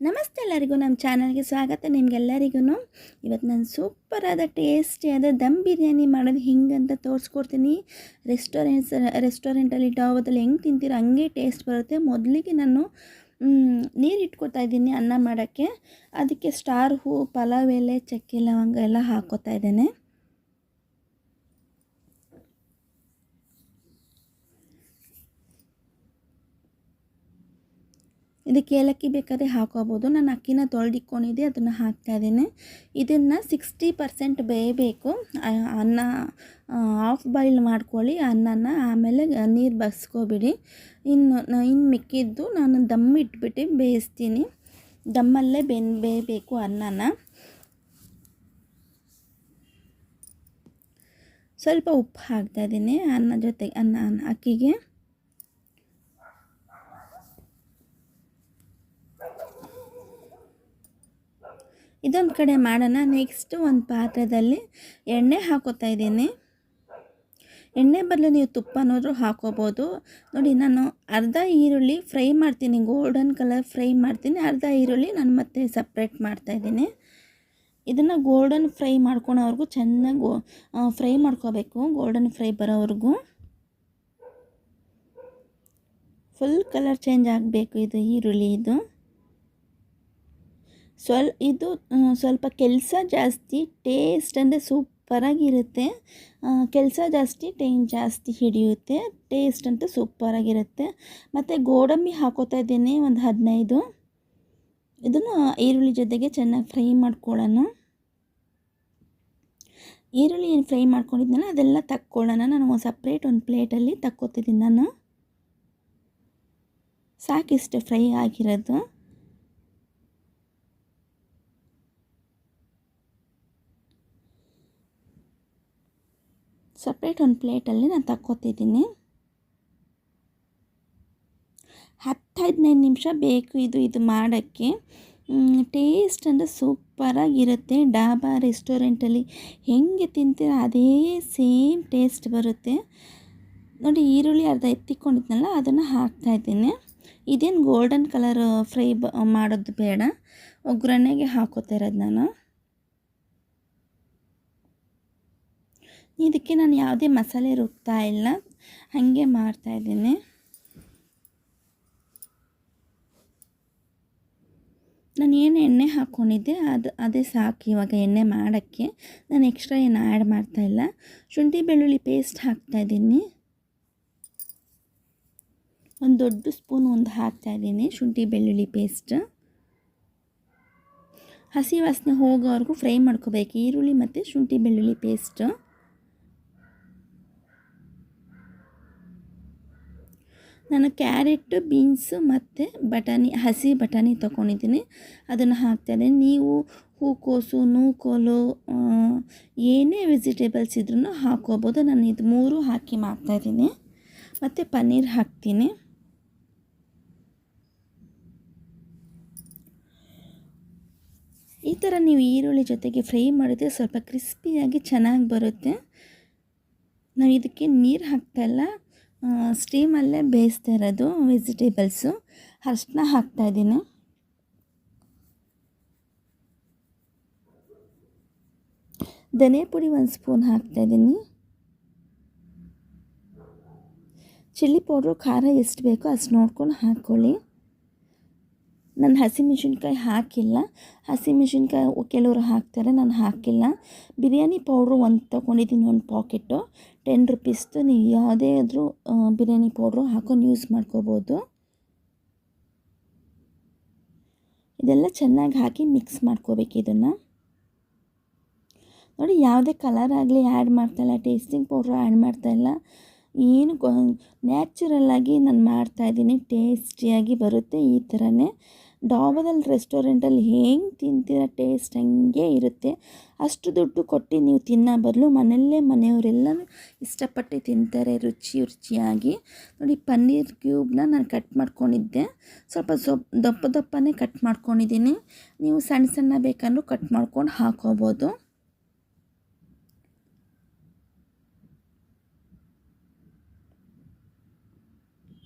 ನಮಸ್ತೆ ಎಲ್ಲರಿಗೂ ನಮ್ಮ ಚಾನಲ್ಗೆ ಸ್ವಾಗತ. ನಿಮಗೆಲ್ಲರಿಗೂ ಇವತ್ತು ನಾನು ಸೂಪರಾದ ಟೇಸ್ಟಿಯಾದ ದಮ್ ಬಿರಿಯಾನಿ ಮಾಡೋದು ಹಿಂಗಂತ ತೋರಿಸ್ಕೊಡ್ತೀನಿ. ರೆಸ್ಟೋರೆಂಟಲ್ಲಿ ಡಾಬಾದಲ್ಲಿ ಹೆಂಗೆ ತಿಂತೀರೋ ಹಂಗೆ ಟೇಸ್ಟ್ ಬರುತ್ತೆ. ಮೊದಲಿಗೆ ನಾನು ನೀರು ಇಟ್ಕೊತಾ ಇದ್ದೀನಿ ಅನ್ನ ಮಾಡೋಕ್ಕೆ. ಅದಕ್ಕೆ ಸ್ಟಾರ್ ಹೂ, ಪಲಾವ್ ಎಲೆ, ಚಕ್ಕೆ ಲವಂಗ ಎಲ್ಲ ಹಾಕ್ಕೋತಾ ಇದ್ದೇನೆ. ಇದಕ್ಕೆ ಏಲಕ್ಕಿ ಬೇಕಾದರೆ ಹಾಕೋಬೋದು. ನಾನು ಅಕ್ಕಿನ ತೊಳೆದಿಟ್ಕೊಂಡಿದ್ದೆ, ಅದನ್ನು ಹಾಕ್ತಾಯಿದ್ದೀನಿ. ಇದನ್ನು 60% ಬೇಯಬೇಕು. ಅನ್ನ ಹಾಫ್ ಬಾಯ್ಲ್ ಮಾಡ್ಕೊಳ್ಳಿ ಅನ್ನನ, ಆಮೇಲೆ ನೀರು ಬಸ್ಕೊಬಿಡಿ. ಇನ್ನು ಮಿಕ್ಕಿದ್ದು ನಾನು ದಮ್ ಇಟ್ಬಿಟ್ಟು ಬೇಯಿಸ್ತೀನಿ. ದಮ್ಮಲ್ಲೇ ಬೇಯಬೇಕು ಅನ್ನನ. ಸ್ವಲ್ಪ ಉಪ್ಪು ಹಾಕ್ತಾಯಿದ್ದೀನಿ ಅನ್ನ ಜೊತೆಗೆ, ಅಕ್ಕಿಗೆ. ಇದೊಂದು ಕಡೆ ಮಾಡೋಣ. ನೆಕ್ಸ್ಟು ಒಂದು ಪಾತ್ರದಲ್ಲಿ ಎಣ್ಣೆ ಹಾಕೋತಾ ಇದ್ದೀನಿ. ಎಣ್ಣೆ ಬದಲು ನೀವು ತುಪ್ಪನಾದರೂ ಹಾಕೋಬೋದು. ನೋಡಿ, ನಾನು ಅರ್ಧ ಈರುಳ್ಳಿ ಫ್ರೈ ಮಾಡ್ತೀನಿ, ಗೋಲ್ಡನ್ ಕಲರ್ ಫ್ರೈ ಮಾಡ್ತೀನಿ. ಅರ್ಧ ಈರುಳ್ಳಿ ನಾನು ಮತ್ತೆ ಸಪ್ರೇಟ್ ಮಾಡ್ತಾಯಿದ್ದೀನಿ. ಇದನ್ನು ಗೋಲ್ಡನ್ ಫ್ರೈ ಮಾಡ್ಕೊಳೋವರೆಗೂ ಚೆನ್ನಾಗಿ ಫ್ರೈ ಮಾಡ್ಕೋಬೇಕು. ಗೋಲ್ಡನ್ ಫ್ರೈ ಬರೋವರೆಗೂ ಫುಲ್ ಕಲರ್ ಚೇಂಜ್ ಆಗಬೇಕು ಇದು ಈರುಳ್ಳಿ. ಇದು ಸ್ವಲ್ಪ ಕೆಲಸ ಜಾಸ್ತಿ, ಟೇಸ್ಟ್ ಅಂದರೆ ಸೂಪರಾಗಿರುತ್ತೆ. ಕೆಲಸ ಜಾಸ್ತಿ, ಟೈಮ್ ಜಾಸ್ತಿ ಹಿಡಿಯುತ್ತೆ. ಟೇಸ್ಟ್ ಅಂತೂ ಸೂಪರಾಗಿರುತ್ತೆ. ಮತ್ತು ಗೋಡಂಬಿ ಹಾಕೋತಾ ಇದ್ದೀನಿ ಒಂದು 15. ಇದನ್ನು ಈರುಳ್ಳಿ ಜೊತೆಗೆ ಚೆನ್ನಾಗಿ ಫ್ರೈ ಮಾಡ್ಕೊಳ್ಳೋಣ. ಈರುಳ್ಳಿ ಏನು ಫ್ರೈ ಮಾಡ್ಕೊಂಡಿದ್ನಲ್ಲ ಅದೆಲ್ಲ ತಕ್ಕೊಳ್ಳೋಣ. ನಾನು ಸಪ್ರೇಟ್ ಒಂದು ಪ್ಲೇಟಲ್ಲಿ ತಕ್ಕೋತಿದ್ದೀನಿ. ನಾನು ಸಾಕಿಷ್ಟು ಫ್ರೈ ಆಗಿರೋದು. ಸಪ್ರೇಟ್ ಒಂದು ಪ್ಲೇಟಲ್ಲಿ ನಾನು ತಕ್ಕೋತಿದ್ದೀನಿ. 10-15 ನಿಮಿಷ ಬೇಕು ಇದು ಮಾಡೋಕ್ಕೆ. ಟೇಸ್ಟ್ ಅಂದರೆ ಸೂಪರಾಗಿರುತ್ತೆ. ಡಾಬಾ ರೆಸ್ಟೋರೆಂಟಲ್ಲಿ ಹೆಂಗೆ ತಿಂತೀರೋ ಅದೇ ಸೇಮ್ ಟೇಸ್ಟ್ ಬರುತ್ತೆ. ನೋಡಿ, ಈರುಳ್ಳಿ ಅರ್ಧ ಎತ್ತಿಕೊಂಡಿದ್ನಲ್ಲ ಅದನ್ನು ಹಾಕ್ತಾಯಿದ್ದೀನಿ. ಇದೇನು ಗೋಲ್ಡನ್ ಕಲರ್ ಫ್ರೈ ಮಾಡೋದು ಬೇಡ, ಒಗ್ಗರಣೆಗೆ ಹಾಕೋತಾ ಇರೋದು ನಾನು. ಇದಕ್ಕೆ ನಾನು ಯಾವುದೇ ಮಸಾಲೆ ರುಬ್ತಾ ಇಲ್ಲ, ಹಾಗೆ ಮಾಡ್ತಾಯಿದ್ದೀನಿ. ನಾನು ಏನು ಎಣ್ಣೆ ಹಾಕ್ಕೊಂಡಿದ್ದೆ ಅದೇ ಸಾಕು ಇವಾಗ ಎಣ್ಣೆ ಮಾಡೋಕ್ಕೆ. ನಾನು ಎಕ್ಸ್ಟ್ರಾ ಏನು ಆ್ಯಡ್ ಮಾಡ್ತಾಯಿಲ್ಲ. ಶುಂಠಿ ಬೆಳ್ಳುಳ್ಳಿ ಪೇಸ್ಟ್ ಹಾಕ್ತಾಯಿದ್ದೀನಿ. ಒಂದು ದೊಡ್ಡ ಸ್ಪೂನ್ ಹಾಕ್ತಾಯಿದ್ದೀನಿ ಶುಂಠಿ ಬೆಳ್ಳುಳ್ಳಿ ಪೇಸ್ಟ್. ಹಸಿ ವಾಸನೆ ಹೋಗೋವರೆಗೂ ಫ್ರೈ ಮಾಡ್ಕೋಬೇಕು ಈರುಳ್ಳಿ ಮತ್ತು ಶುಂಠಿ ಬೆಳ್ಳುಳ್ಳಿ ಪೇಸ್ಟು. ನಾನು ಕ್ಯಾರೆಟ್, ಬೀನ್ಸು ಮತ್ತು ಹಸಿ ಬಟಾಣಿ ತೊಗೊಂಡಿದ್ದೀನಿ, ಅದನ್ನು ಹಾಕ್ತಾಯಿದ್ದೀನಿ. ನೀವು ಹೂಕೋಸು, ನೂಕೋಲು, ಏನೇ ವೆಜಿಟೇಬಲ್ಸ್ ಇದ್ರೂ ಹಾಕ್ಕೋಬೋದು. ನಾನು ಇದು 3 ಹಾಕಿ ಮಾಡ್ತಾಯಿದ್ದೀನಿ. ಮತ್ತು ಪನ್ನೀರ್ ಹಾಕ್ತೀನಿ. ಈ ಥರ ನೀವು ಈರುಳ್ಳಿ ಜೊತೆಗೆ ಫ್ರೈ ಮಾಡಿದ್ರೆ ಸ್ವಲ್ಪ ಕ್ರಿಸ್ಪಿಯಾಗಿ ಚೆನ್ನಾಗಿ ಬರುತ್ತೆ. ನಾವು ಇದಕ್ಕೆ ನೀರು ಹಾಕ್ತಾಯಿಲ್ಲ, ಸ್ಟೀಮಲ್ಲೇ ಬೇಯಿಸ್ತಾ ಇರೋದು ವೆಜಿಟೇಬಲ್ಸು. ಅರಿಶಿನ ಹಾಕ್ತಾಯಿದ್ದೀನಿ. ಧನಿಯಾ ಪುಡಿ 1 ಸ್ಪೂನ್ ಹಾಕ್ತಾಯಿದ್ದೀನಿ. ಚಿಲ್ಲಿ ಪೌಡ್ರು ಖಾರ ಎಷ್ಟು ಬೇಕೋ ಅಷ್ಟು ನೋಡ್ಕೊಂಡು ಹಾಕ್ಕೊಳ್ಳಿ. ನಾನು ಹಸಿಮೆಣಸಿನ್ಕಾಯಿ ಹಾಕಿಲ್ಲ. ಹಸಿಮೆಣಸಿನ್ಕಾಯಿ ಕೆಲವರು ಹಾಕ್ತಾರೆ, ನಾನು ಹಾಕಿಲ್ಲ. ಬಿರಿಯಾನಿ ಪೌಡ್ರು ತೊಗೊಂಡಿದ್ದೀನಿ, 1 ಪಾಕೆಟು, 10 ರುಪೀಸ್ದು. ನೀವು ಯಾವುದೇ ಆದರೂ ಬಿರಿಯಾನಿ ಪೌಡ್ರು ಹಾಕೊಂಡು ಯೂಸ್ ಮಾಡ್ಕೋಬೋದು. ಇದೆಲ್ಲ ಚೆನ್ನಾಗಿ ಹಾಕಿ ಮಿಕ್ಸ್ ಮಾಡ್ಕೋಬೇಕು ಇದನ್ನು. ನೋಡಿ, ಯಾವುದೇ ಕಲರ್ ಆಗಲಿ ಆ್ಯಡ್ ಮಾಡ್ತಾಯಿಲ್ಲ, ಟೇಸ್ಟಿಂಗ್ ಪೌಡ್ರು ಆ್ಯಡ್ ಮಾಡ್ತಾಯಿಲ್ಲ, ಏನು ನ್ಯಾಚುರಲ್ಲಾಗಿ ನಾನು ಮಾಡ್ತಾಯಿದ್ದೀನಿ. ಟೇಸ್ಟಿಯಾಗಿ ಬರುತ್ತೆ. ಈ ಥರನೇ ಡಾಬಾದಲ್ಲಿ ರೆಸ್ಟೋರೆಂಟಲ್ಲಿ ಹೆಂಗೆ ತಿಂತೀರ ಟೇಸ್ಟ್ ಹಂಗೆ ಇರುತ್ತೆ. ಅಷ್ಟು ದುಡ್ಡು ಕೊಟ್ಟು ನೀವು ತಿನ್ನೋ ಬದಲು ಮನೆಯವರೆಲ್ಲನೂ ಇಷ್ಟಪಟ್ಟು ತಿಂತಾರೆ ರುಚಿಯಾಗಿ. ನೋಡಿ, ಪನ್ನೀರ್ ಕ್ಯೂಬ್ನ ನಾನು ಕಟ್ ಮಾಡ್ಕೊಂಡಿದ್ದೆ. ಸ್ವಲ್ಪ ದಪ್ಪನೇ ಕಟ್ ಮಾಡ್ಕೊಂಡಿದ್ದೀನಿ. ನೀವು ಸಣ್ಣ ಬೇಕಂದ್ರೂ ಕಟ್ ಮಾಡ್ಕೊಂಡು ಹಾಕೋಬೋದು.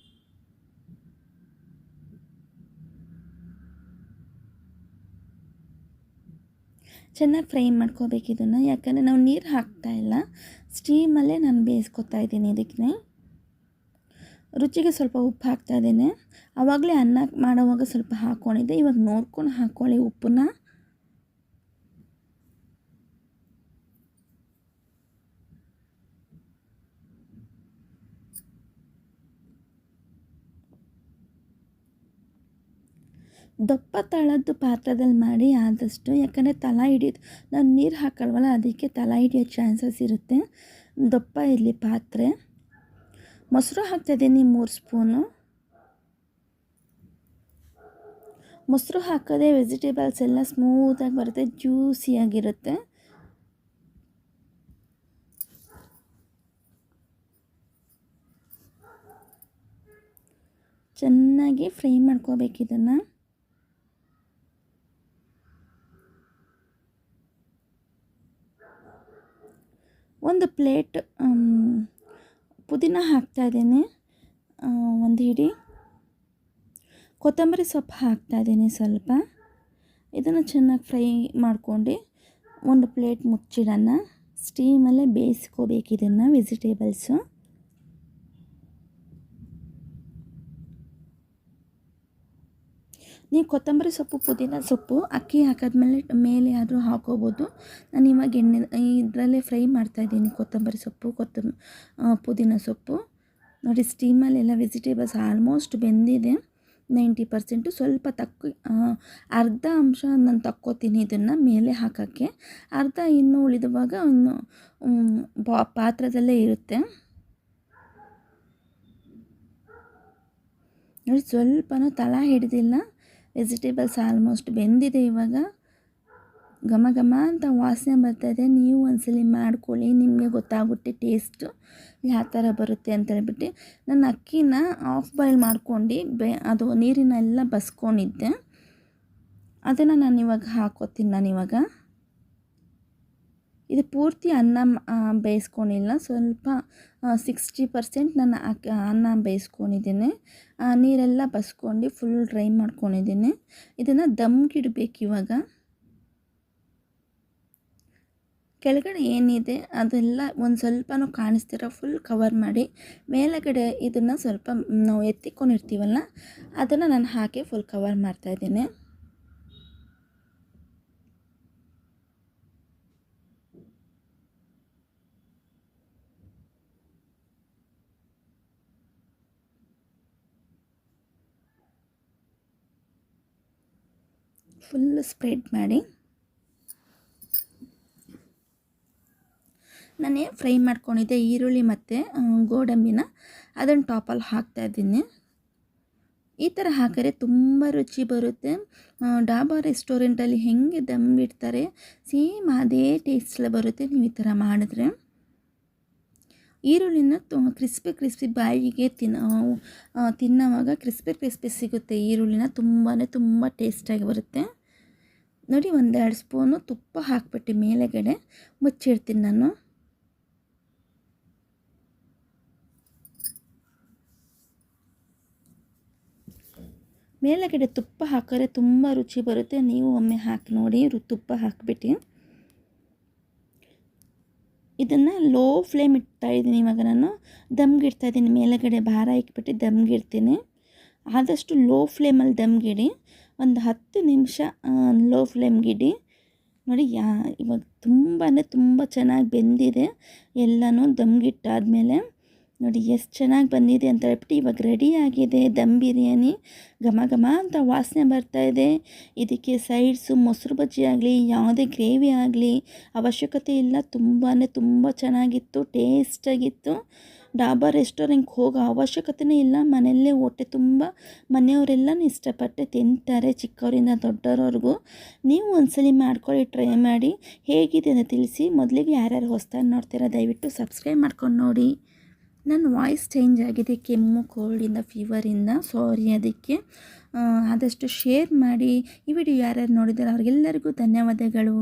ಚೆನ್ನಾಗಿ ಫ್ರೈ ಮಾಡ್ಕೋಬೇಕು ಇದನ್ನು, ಯಾಕಂದರೆ ನಾವು ನೀರು ಹಾಕ್ತಾಯಿಲ್ಲ, ಸ್ಟೀಮಲ್ಲೇ ನಾನು ಬೇಯಿಸ್ಕೊತಾ ಇದ್ದೀನಿ. ಇದಕ್ಕೆ ರುಚಿಗೆ ಸ್ವಲ್ಪ ಉಪ್ಪು ಹಾಕ್ತಾಯಿದ್ದೇನೆ. ಆವಾಗಲೇ ಅನ್ನ ಮಾಡೋವಾಗ ಸ್ವಲ್ಪ ಹಾಕ್ಕೊಂಡಿದ್ದೆ, ಇವಾಗ ನೋಡ್ಕೊಂಡು ಹಾಕ್ಕೊಳ್ಳಿ ಉಪ್ಪನ್ನ. ದಪ್ಪ ತಳದ್ದು ಪಾತ್ರದಲ್ಲಿ ಮಾಡಿ ಆದಷ್ಟು, ಯಾಕಂದರೆ ತಳ ಹಿಡಿಯೋದು, ನಾವು ನೀರು ಹಾಕಲ್ವಲ್ಲ ಅದಕ್ಕೆ ತಳ ಹಿಡಿಯೋ ಚಾನ್ಸಸ್ ಇರುತ್ತೆ. ದಪ್ಪ ಇರಲಿ ಪಾತ್ರೆ. ಮೊಸರು ಹಾಕ್ತಾಯಿದ್ದೀನಿ 3 ಸ್ಪೂನು. ಮೊಸರು ಹಾಕೋದೇ ವೆಜಿಟೇಬಲ್ಸ್ ಎಲ್ಲ ಸ್ಮೂತಾಗಿ ಬರುತ್ತೆ, ಜ್ಯೂಸಿಯಾಗಿರುತ್ತೆ. ಚೆನ್ನಾಗಿ ಫ್ರೈ ಮಾಡ್ಕೋಬೇಕು ಇದನ್ನು. ಒಂದು ಪ್ಲೇಟ್ ಪುದೀನ ಹಾಕ್ತಾಯಿದ್ದೀನಿ, ಒಂದು ಹಿಡಿ ಕೊತ್ತಂಬರಿ ಸೊಪ್ಪು ಹಾಕ್ತಾಯಿದ್ದೀನಿ ಸ್ವಲ್ಪ. ಇದನ್ನು ಚೆನ್ನಾಗಿ ಫ್ರೈ ಮಾಡ್ಕೊಂಡು ಒಂದು ಪ್ಲೇಟ್ ಮುಚ್ಚಿಡೋಣ. ಸ್ಟೀಮಲ್ಲೇ ಬೇಯಿಸ್ಕೋಬೇಕು ಇದನ್ನು ವೆಜಿಟೇಬಲ್ಸು. ನೀವು ಕೊತ್ತಂಬರಿ ಸೊಪ್ಪು ಪುದೀನ ಸೊಪ್ಪು ಅಕ್ಕಿ ಹಾಕಿದ್ಮೇಲೆ ಮೇಲೆ ಆದರೂ ಹಾಕೋಬೋದು. ನಾನು ಇವಾಗ ಇದರಲ್ಲೇ ಫ್ರೈ ಮಾಡ್ತಾಯಿದ್ದೀನಿ ಕೊತ್ತಂಬರಿ ಸೊಪ್ಪು ಪುದೀನ ಸೊಪ್ಪು. ನೋಡಿ ಸ್ಟೀಮಲ್ಲೆಲ್ಲ ವೆಜಿಟೇಬಲ್ಸ್ ಆಲ್ಮೋಸ್ಟ್ ಬೆಂದಿದೆ 90%. ಸ್ವಲ್ಪ ಅರ್ಧ ಅಂಶ ನಾನು ತಕ್ಕೋತೀನಿ ಇದನ್ನು ಮೇಲೆ ಹಾಕೋಕ್ಕೆ, ಅರ್ಧ ಇನ್ನೂ ಉಳಿದುವಾಗ ಇನ್ನು ಪಾತ್ರದಲ್ಲೇ ಇರುತ್ತೆ. ನೋಡಿ ಸ್ವಲ್ಪನೂ ತಳ ಹಿಡಿದಿಲ್ಲ, ವೆಜಿಟೇಬಲ್ಸ್ ಆಲ್ಮೋಸ್ಟ್ ಬೆಂದಿದೆ. ಇವಾಗ ಘಮ ಘಮ ಅಂತ ವಾಸನೆ ಬರ್ತಾಯಿದೆ. ನೀವು ಒಂದ್ಸಲಿ ಮಾಡ್ಕೊಳ್ಳಿ, ನಿಮಗೆ ಗೊತ್ತಾಗುತ್ತೆ ಟೇಸ್ಟು ಯಾವ ಥರ ಬರುತ್ತೆ ಅಂತ ಹೇಳ್ಬಿಟ್ಟು. ನಾನು ಅಕ್ಕಿನ ಆಫ್ ಬಾಯ್ಲ್ ಮಾಡ್ಕೊಂಡು ಅದು ನೀರಿನೆಲ್ಲ ಬಸ್ಕೊಂಡಿದ್ದೆ, ಅದನ್ನು ನಾನು ಇವಾಗ ಹಾಕೋತೀನಿ. ನಾನಿವಾಗ ಇದು ಪೂರ್ತಿ ಅನ್ನ ಬೇಯಿಸ್ಕೊಂಡಿಲ್ಲ, ಸ್ವಲ್ಪ 60% ನಾನು ಅನ್ನ ಬೇಯಿಸ್ಕೊಂಡಿದ್ದೀನಿ. ನೀರೆಲ್ಲ ಬಸ್ಕೊಂಡು ಫುಲ್ ಡ್ರೈ ಮಾಡ್ಕೊಂಡಿದ್ದೀನಿ. ಇದನ್ನು ದಮ್ಗಿಡಬೇಕು. ಇವಾಗ ಕೆಳಗಡೆ ಏನಿದೆ ಅದೆಲ್ಲ ಒಂದು ಸ್ವಲ್ಪನೂ ಕಾಣಿಸ್ತಿರೋ ಫುಲ್ ಕವರ್ ಮಾಡಿ, ಮೇಲುಗಡೆ ಇದನ್ನು ಸ್ವಲ್ಪ ನಾವು ಎತ್ತಿಕೊಂಡಿರ್ತೀವಲ್ಲ ಅದನ್ನು ನಾನು ಹಾಕಿ ಫುಲ್ ಕವರ್ ಮಾಡ್ತಾಯಿದ್ದೀನಿ. ಫುಲ್ ಸ್ಪ್ರೆಡ್ ಮಾಡಿ ನಾನೇ ಫ್ರೈ ಮಾಡ್ಕೊಂಡಿದ್ದೆ ಈರುಳ್ಳಿ ಮತ್ತು ಗೋಡಂಬಿನ ಅದನ್ನು ಟಾಪಲ್ಲಿ ಹಾಕ್ತಾಯಿದ್ದೀನಿ. ಈ ಥರ ಹಾಕಿದ್ರೆ ತುಂಬ ರುಚಿ ಬರುತ್ತೆ. ಡಾಬಾ ರೆಸ್ಟೋರೆಂಟಲ್ಲಿ ಹೆಂಗೆ ದಮ್ ಇಡ್ತಾರೆ ಸೇಮ್ ಅದೇ ಟೇಸ್ಟಲ್ಲಿ ಬರುತ್ತೆ ನೀವು ಈ ಥರ ಮಾಡಿದ್ರೆ. ಈರುಳ್ಳಿನ ಕ್ರಿಸ್ಪಿ ಬಾಯಿಗೆ ತಿನ್ನೋವಾಗ ಕ್ರಿಸ್ಪಿ ಸಿಗುತ್ತೆ. ಈರುಳ್ಳಿನ ತುಂಬ ಟೇಸ್ಟಾಗಿ ಬರುತ್ತೆ. ನೋಡಿ 1-2 ಸ್ಪೂನು ತುಪ್ಪ ಹಾಕ್ಬಿಟ್ಟು ಮೇಲೆಗಡೆ ಮುಚ್ಚಿಡ್ತೀನಿ ನಾನು. ಮೇಲೆಗಡೆ ತುಪ್ಪ ಹಾಕಿದ್ರೆ ತುಂಬ ರುಚಿ ಬರುತ್ತೆ. ನೀವು ಒಮ್ಮೆ ಹಾಕಿ ನೋಡಿ, ತುಪ್ಪ ಹಾಕಿಬಿಟ್ಟು ಇದನ್ನು ಲೋ ಫ್ಲೇಮ್ ಇಡ್ತಾಯಿದ್ದೀನಿ. ಇವಾಗ ನಾನು ದಮ್ಗಿಡ್ತಾಯಿದ್ದೀನಿ, ಮೇಲೆಗಡೆ ಭಾರ ಇಟ್ಬಿಟ್ಟು ದಮ್ಗಿಡ್ತೀನಿ. ಆದಷ್ಟು ಲೋ ಫ್ಲೇಮಲ್ಲಿ ದಮ್ಗಿಡಿ, ಒಂದು 10 ನಿಮಿಷ ಲೋ ಫ್ಲೇಮ್ಗಿಡಿ. ನೋಡಿ ಇವಾಗ ತುಂಬ ಚೆನ್ನಾಗಿ ಬೆಂದಿದೆ ಎಲ್ಲನೂ ದಮ್ಗಿಟ್ಟಾದಮೇಲೆ. ನೋಡಿ ಎಷ್ಟು ಚೆನ್ನಾಗಿ ಬಂದಿದೆ ಅಂತ ಹೇಳ್ಬಿಟ್ಟು. ಇವಾಗ ರೆಡಿಯಾಗಿದೆ ದಮ್ ಬಿರಿಯಾನಿ. ಘಮ ಘಮ ಅಂತ ವಾಸನೆ ಬರ್ತಾಯಿದೆ. ಇದಕ್ಕೆ ಸೈಡ್ಸು ಮೊಸರು ಬಜ್ಜಿ ಆಗಲಿ ಯಾವುದೇ ಗ್ರೇವಿ ಆಗಲಿ ಅವಶ್ಯಕತೆ ಇಲ್ಲ. ತುಂಬ ಚೆನ್ನಾಗಿತ್ತು, ಟೇಸ್ಟಾಗಿತ್ತು. ಡಾಬಾ ರೆಸ್ಟೋರೆಂಟ್ಗೆ ಹೋಗೋ ಅವಶ್ಯಕತೆಯೇ ಇಲ್ಲ. ಮನೆಯಲ್ಲೇ ಹೊಟ್ಟೆ ತುಂಬ ಮನೆಯವರೆಲ್ಲನೂ ಇಷ್ಟಪಟ್ಟು ತಿಂತಾರೆ, ಚಿಕ್ಕವರಿಂದ ದೊಡ್ಡವರವರೆಗೂ. ನೀವು ಒಂದ್ಸಲಿ ಮಾಡ್ಕೊಳ್ಳಿ, ಟ್ರೈ ಮಾಡಿ, ಹೇಗಿದೆ ಅಂತ ತಿಳಿಸಿ. ಮೊದಲಿಗೆ ಯಾರ್ಯಾರು ಹೊಸ್ದಾಗಿ ನೋಡ್ತೀರಾ ದಯವಿಟ್ಟು ಸಬ್ಸ್ಕ್ರೈಬ್ ಮಾಡ್ಕೊಂಡು ನೋಡಿ. ನನ್ನ ವಾಯ್ಸ್ ಚೇಂಜ್ ಆಗಿದೆ, ಕೆಮ್ಮು ಕೋಲ್ಡಿಂದ ಫೀವರಿಂದ, ಸಾರಿ ಅದಕ್ಕೆ. ಆದಷ್ಟು ಶೇರ್ ಮಾಡಿ. ಈ ವಿಡಿಯೋ ಯಾರ್ಯಾರು ನೋಡಿದ್ದಾರೆ ಅವ್ರಿಗೆಲ್ಲರಿಗೂ ಧನ್ಯವಾದಗಳು.